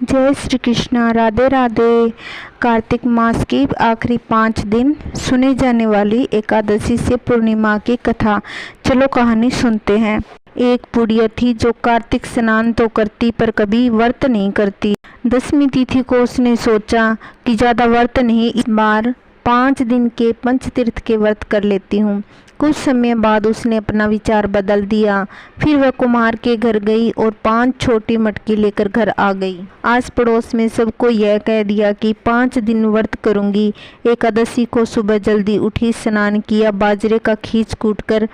जय श्री कृष्णा। राधे राधे। कार्तिक मास के आखिरी 5 दिन सुने जाने वाली एकादशी से पूर्णिमा की कथा। चलो कहानी सुनते हैं। एक बुढ़िया थी जो कार्तिक स्नान तो करती पर कभी व्रत नहीं करती। 10वीं तिथि को उसने सोचा कि ज़्यादा व्रत नहीं, इस बार 5 दिन के पंचतीर्थ के व्रत कर लेती हूँ। कुछ समय बाद उसने अपना विचार बदल दिया। फिर वह कुम्हार के घर गई और 5 छोटी मटकी लेकर घर आ गई। आस पड़ोस में सबको यह कह दिया कि 5 दिन व्रत करूंगी। एकादशी को सुबह जल्दी उठी, स्नान किया, बाजरे का खींच कूट कर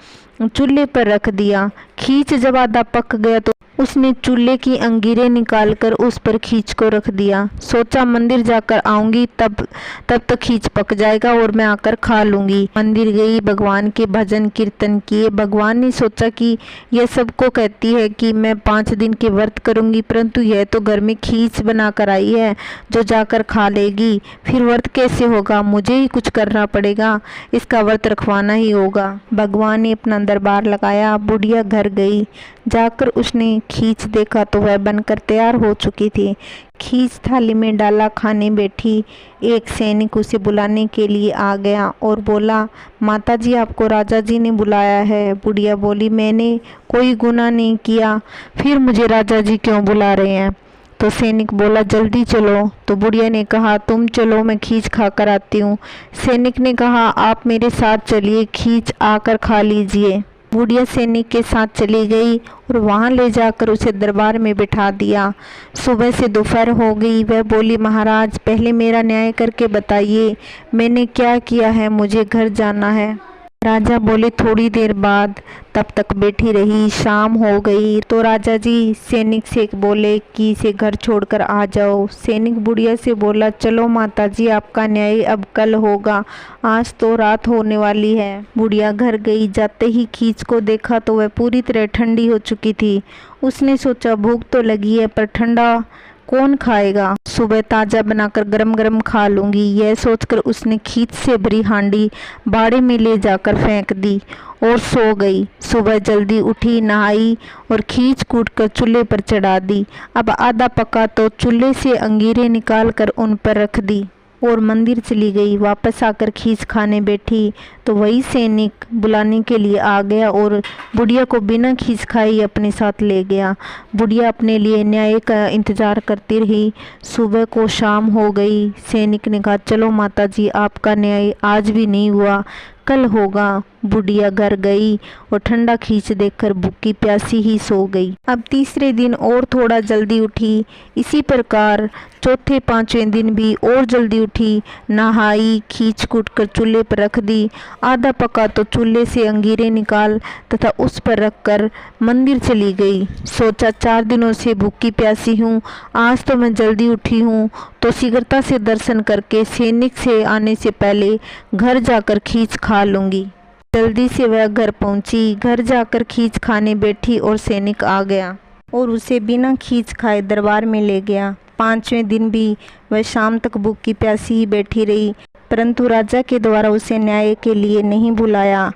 चूल्हे पर रख दिया। खींच जब आधा पक गया तो उसने चूल्हे की अंगीरें निकालकर उस पर खींच को रख दिया। सोचा मंदिर जाकर आऊंगी, तब तक खींच पक जाएगा और मैं आकर खा लूंगी। मंदिर गई, भगवान के भजन कीर्तन किए। भगवान ने सोचा कि यह सबको कहती है कि मैं 5 दिन के व्रत करूंगी, परंतु यह तो घर में खींच बना कर आई है जो जाकर खा लेगी। फिर व्रत कैसे होगा? मुझे ही कुछ करना पड़ेगा, इसका व्रत रखवाना ही होगा। भगवान ने अपना दरबार लगाया। बुढ़िया घर गई। जाकर उसने खींच देखा तो वह बनकर तैयार हो चुकी थी। खींच थाली में डाला, खाने बैठी। एक सैनिक उसे बुलाने के लिए आ गया और बोला, माताजी आपको राजा जी ने बुलाया है। बुढ़िया बोली, मैंने कोई गुनाह नहीं किया, फिर मुझे राजा जी क्यों बुला रहे हैं? तो सैनिक बोला, जल्दी चलो। तो बुढ़िया ने कहा, तुम चलो, मैं खींच खा कर आती हूँ। सैनिक ने कहा, आप मेरे साथ चलिए, खींच आकर खा लीजिए। बुढ़िया सैनिक के साथ चली गई और वहां ले जाकर उसे दरबार में बिठा दिया। सुबह से दोपहर हो गई। वह बोली, महाराज पहले मेरा न्याय करके बताइए, मैंने क्या किया है, मुझे घर जाना है। राजा बोले, थोड़ी देर बाद। तब तक बैठी रही। शाम हो गई तो राजा जी सैनिक से बोले कि इसे घर छोड़कर आ जाओ। सैनिक बुढ़िया से बोला, चलो माताजी, आपका न्याय अब कल होगा, आज तो रात होने वाली है। बुढ़िया घर गई। जाते ही खींच को देखा तो वह पूरी तरह ठंडी हो चुकी थी। उसने सोचा, भूख तो लगी है पर ठंडा कौन खाएगा, सुबह ताज़ा बनाकर गरम गरम खा लूंगी। यह सोचकर उसने खींच से भरी हांडी बाड़े में ले जाकर फेंक दी और सो गई। सुबह जल्दी उठी, नहाई और खींच कूट कर चूल्हे पर चढ़ा दी। अब आधा पका तो चूल्हे से अंगीरें निकाल कर उन पर रख दी और मंदिर चली गई। वापस आकर खींच खाने बैठी तो वही सैनिक बुलाने के लिए आ गया और बुढ़िया को बिना खींच खाई अपने साथ ले गया। बुढ़िया अपने लिए न्याय का इंतजार करती रही। सुबह को शाम हो गई। सैनिक ने कहा, चलो माताजी, आपका न्याय आज भी नहीं हुआ, कल होगा। बुढ़िया घर गई और ठंडा खींच देखकर भूखी प्यासी ही सो गई। अब तीसरे दिन और थोड़ा जल्दी उठी। इसी प्रकार चौथे 5वें दिन भी और जल्दी उठी, नहाई, खींच कूट कर चूल्हे पर रख दी। आधा पका तो चूल्हे से अंगीरें निकाल तथा उस पर रखकर मंदिर चली गई। सोचा, 4 दिनों से भूखी प्यासी हूँ, आज तो मैं जल्दी उठी हूँ तो शीघ्रता से दर्शन करके सैनिक से आने से पहले घर जाकर खींच खा लूंगी। जल्दी से वह घर पहुंची। घर जाकर खींच खाने बैठी और सैनिक आ गया और उसे बिना खींच खाए दरबार में ले गया। 5वें दिन भी वह शाम तक भूखी प्यासी ही बैठी रही, परंतु राजा के द्वारा उसे न्याय के लिए नहीं बुलाया।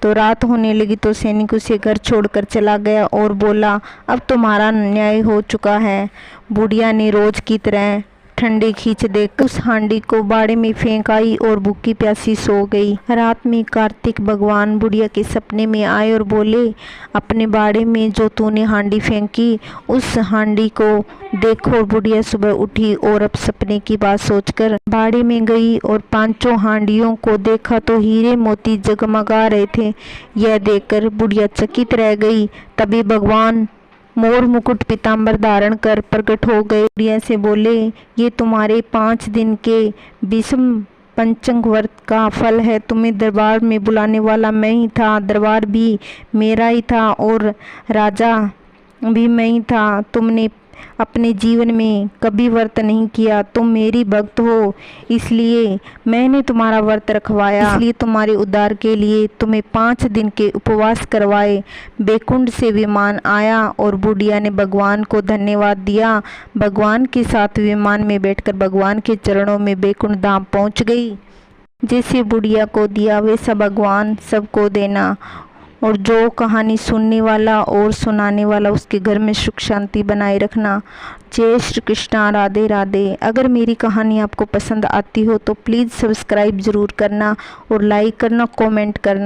तो रात होने लगी तो सैनिक उसे घर छोड़कर चला गया और बोला, अब तुम्हारा न्याय हो चुका है। बुढ़िया ने रोज की तरह ठंडी खींच देख उस हांडी को बाड़े में फेंक आई और भूखी प्यासी सो गई। रात में कार्तिक भगवान बुढ़िया के सपने में आए और बोले, अपने बाड़े में जो तूने हांडी फेंकी उस हांडी को देखो। बुढ़िया सुबह उठी और अब सपने की बात सोचकर बाड़े में गई और 5 हांडियों को देखा तो हीरे मोती जगमगा रहे थे। यह देखकर बुढ़िया चकित रह गई। तभी भगवान मोर मुकुट पीताम्बर धारण कर प्रकट हो गए। बुढ़िया से बोले, ये तुम्हारे 5 दिन के विषम पंचंग व्रत का फल है। तुम्हें दरबार में बुलाने वाला मैं ही था, दरबार भी मेरा ही था और राजा भी मैं ही था। तुमने अपने जीवन में कभी व्रत नहीं किया, तुम मेरी भक्त हो, इसलिए मैंने तुम्हारा व्रत रखवाया। इसलिए तुम्हारे उद्धार के लिए तुम्हें 5 दिन के उपवास करवाए। बैकुंठ से विमान आया और बुढ़िया ने भगवान को धन्यवाद दिया। भगवान के साथ विमान में बैठकर भगवान के चरणों में बैकुंठ धाम पहुंच गई। जैसे बुढ़िया को दिया वैसा भगवान सबको देना। और जो कहानी सुनने वाला और सुनाने वाला उसके घर में सुख शांति बनाए रखना। जय श्री कृष्णा, राधे राधे। अगर मेरी कहानी आपको पसंद आती हो तो प्लीज़ सब्सक्राइब ज़रूर करना और लाइक करना, कमेंट करना।